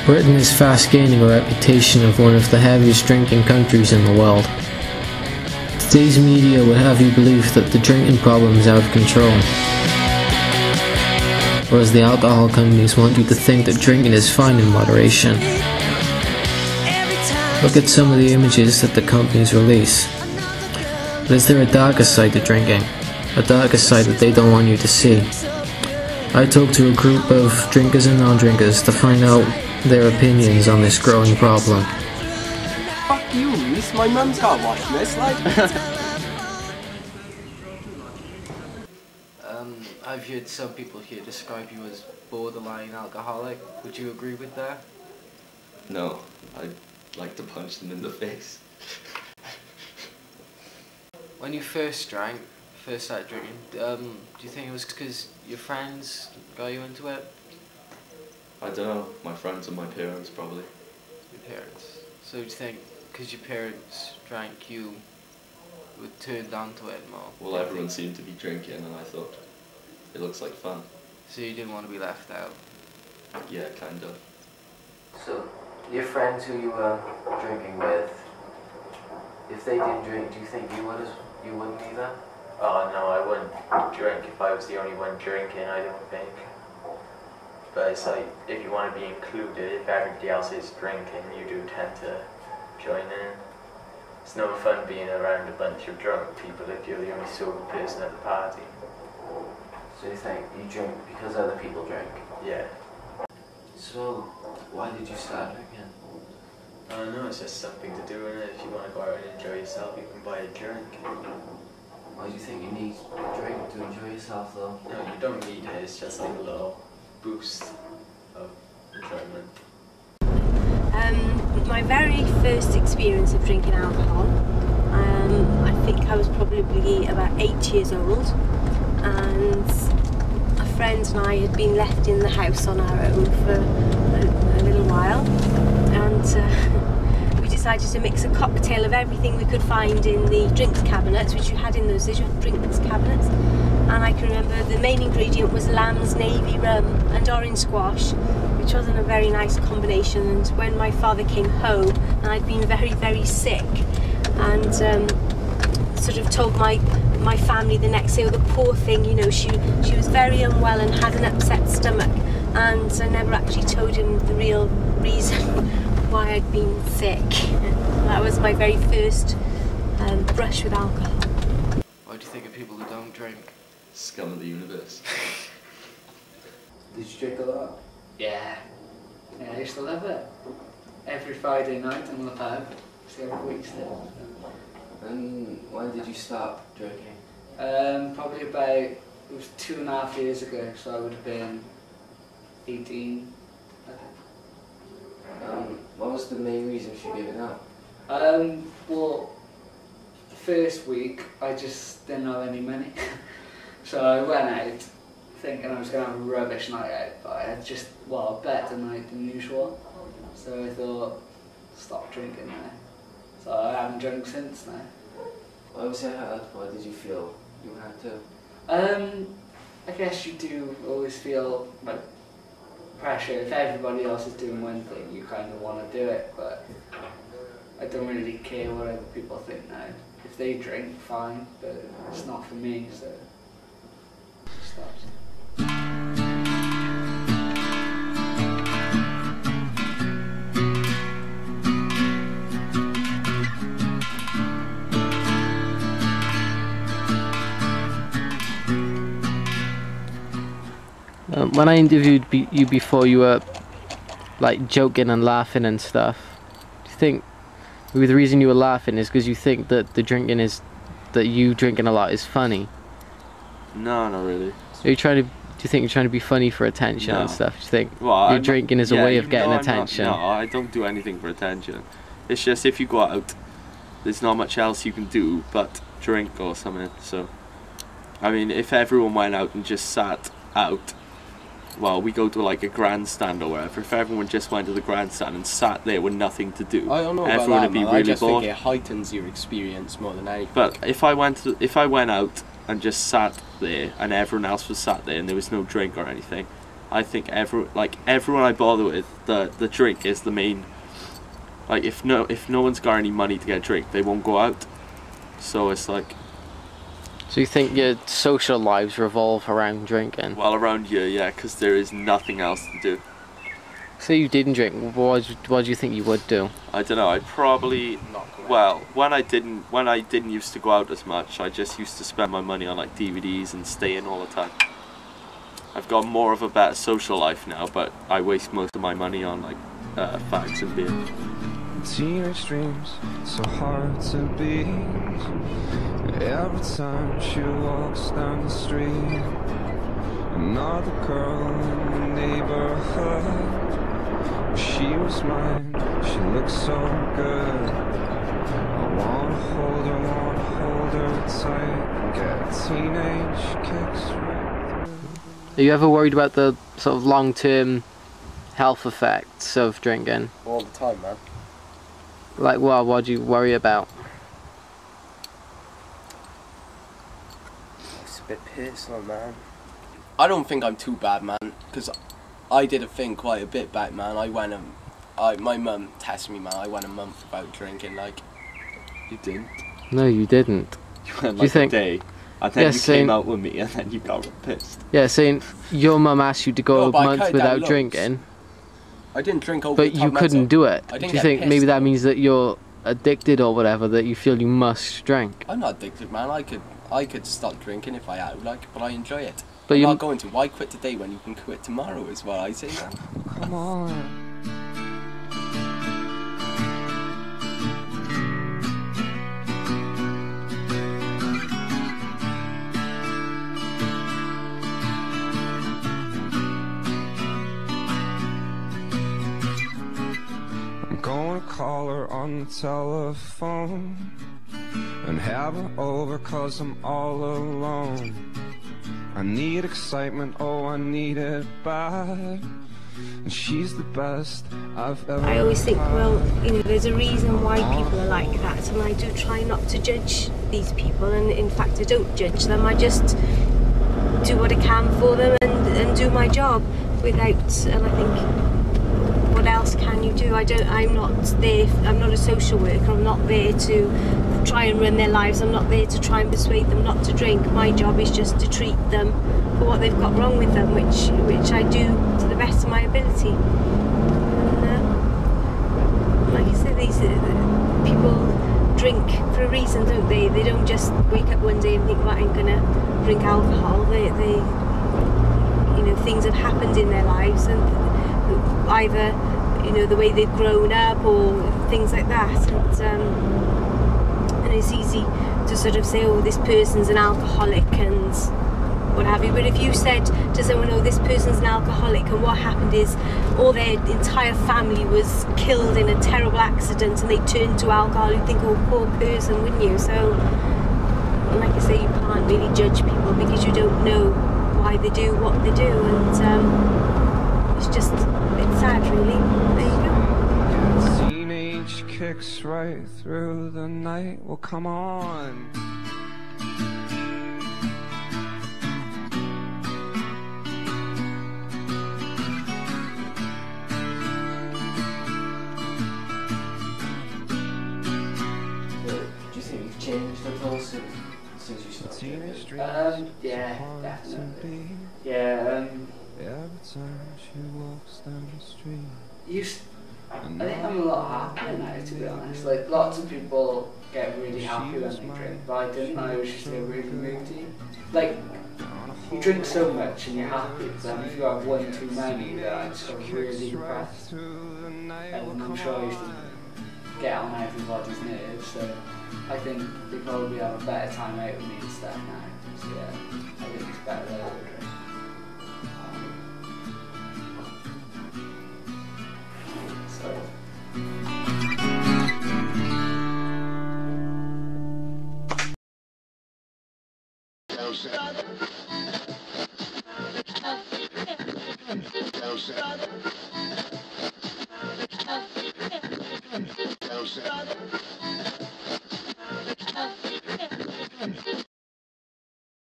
Britain is fast gaining a reputation of one of the heaviest drinking countries in the world. Today's media would have you believe that the drinking problem is out of control, whereas the alcohol companies want you to think that drinking is fine in moderation. Look at some of the images that the companies release. But is there a darker side to drinking? A darker side that they don't want you to see? I talked to a group of drinkers and non-drinkers to find out their opinions on this growing problem. Fuck you, Reese. My mum's got watching this, like. I've heard some people here describe you as borderline alcoholic. Would you agree with that? No, I'd like to punch them in the face. When you first started drinking, do you think it was because your friends got you into it? I don't know, my friends and my parents probably. Your parents. So do you think because your parents drank, you were turned on to it more? Well, everyone seemed to be drinking and I thought, it looks like fun. So you didn't want to be left out? Yeah, kind of. So, your friends who you were drinking with, if they didn't drink, do you think you wouldn't either? Oh no, I wouldn't drink if I was the only one drinking, I don't think. But it's like, if you want to be included, if everybody else is drinking, you do tend to join in. It's no fun being around a bunch of drunk people if you're the only sober person at the party. So you think you drink because other people drink? Yeah. So, why did you start drinking? I don't know, it's just something to do in it. If you want to go out and enjoy yourself, you can buy a drink. Why do you think you need a drink to enjoy yourself though? No, you don't need it, it's just like a little boost of enjoyment. My very first experience of drinking alcohol, I think I was probably about 8 years old, and a friend and I had been left in the house on our own for a little while, and we decided to mix a cocktail of everything we could find in the drinks cabinets, which you had in those days, you had drinks cabinets, and I can remember the main ingredient was lamb's navy rum and orange squash, which wasn't a very nice combination. And when my father came home, and I'd been very, very sick, and sort of told my family the next day, oh, the poor thing, you know, she was very unwell and had an upset stomach, and I never actually told him the real reason why I'd been sick. That was my very first brush with alcohol. What do you think of people who don't drink? Scum of the universe. Did you drink a lot? Yeah, I used to love it. Every Friday night in the pub, see every week still. And when did you stop drinking? Probably about, it was 2.5 years ago, so I would have been 18, I think. What was the main reason for giving up? Well, the first week I just didn't have any money. So I went out thinking I was going to have a rubbish night out, but I had just, a better night than usual. So I thought, stop drinking now. So I haven't drunk since now. Why was it hard? Why did you feel you had to? I guess you do always feel like pressure. If everybody else is doing one thing, you kind of want to do it, but I don't really care what other people think now. If they drink, fine, but it's not for me, so it stops. When I interviewed you before, you were like joking and laughing and stuff. Do you think maybe the reason you were laughing is because you think that you drinking a lot is funny? No, not really. Do you think you're trying to be funny for attention and stuff? Do you think your drinking is a way of getting attention? No, I don't do anything for attention. It's just if you go out, there's not much else you can do but drink or something. So, I mean, if everyone went out and just sat out, well, we go to like a grandstand or whatever. If everyone just went to the grandstand and sat there with nothing to do, I don't know everyone about that, would be man. really I just bored. think it heightens your experience more than anything. But if I went out and just sat there and everyone else was sat there and there was no drink or anything, I think everyone I bother with, the drink is the main. Like if no one's got any money to get a drink, they won't go out. So it's like. So you think your social lives revolve around drinking? Well, around here, yeah, because there is nothing else to do. Say you didn't drink, what do you think you would do? I don't know. I'd probably. Well, when I didn't used to go out as much, I just used to spend my money on like DVDs and stay in all the time. I've got more of a better social life now, but I waste most of my money on like fags and beer. Teenage dreams, so hard to beat. Every time she walks down the street, another girl in the neighborhood. She was mine, she looked so good. I wanna hold her tight, and get teenage kicks right through. Are you ever worried about the sort of long-term health effects of drinking? All the time, man. Like, well, what do you worry about? It's a bit personal, man. I don't think I'm too bad, man, because I did a thing quite a bit back, man. My mum tested me, man. I went a month without drinking, like. You didn't. No, you didn't. You went Do you like think- a day, and then Yeah, you saying- came out with me, and then you got pissed. Yeah, saying your mum asked you to go No, a but I month cut it down without loads. drinking, I didn't drink over but the you time, man, couldn't so do it. I Do didn't you get think maybe pissed, that though. means that you're addicted or whatever, that you feel you must drink? I'm not addicted, man. I could stop drinking if I had, like, but I enjoy it. But I'm you- not going to. Why quit today when you can quit tomorrow? Is what I say, man. Come on. I'm gonna call her on the telephone and have her over 'cause I'm all alone. I need excitement, oh I need it bad, and she's the best I've ever I always think, had. well, you know, there's a reason why people are like that, and I do try not to judge these people, and in fact I don't judge them. I just do what I can for them and do my job without, and I think, what else can you do? I'm not a social worker. I'm not there to try and run their lives. I'm not there to try and persuade them not to drink. My job is just to treat them for what they've got wrong with them, which I do to the best of my ability. And, like I said, these people drink for a reason, don't they? They don't just wake up one day and think, well, I'm gonna drink alcohol. They you know, things have happened in their lives, and either, you know, the way they've grown up or things like that, and it's easy to sort of say, oh, this person's an alcoholic and what have you, but if you said to someone, oh, this person's an alcoholic, and what happened is all their entire family was killed in a terrible accident and they turned to alcohol, you'd think, oh, poor person, wouldn't you? So, like I say, you can't really judge people because you don't know why they do what they do, and it's just, it's sad, really. There you go. Teenage kicks right through the night. Well, come on. Do you think you've changed at all since you started? Teenage drinking? dreams. Yeah, so hard to definitely. beat. Yeah, Every time she walks down the street. I think I'm a lot happier now, to be honest. Like, lots of people get really happy when they drink, but I didn't. I was just really moody. Like, you drink so much and you're happy, but then if you have one too many, then I just got really depressed. And I'm sure I used to get on everybody's nerves, so I think they probably have a better time out with me and stuff now. So yeah, I think it's better that I would drink. So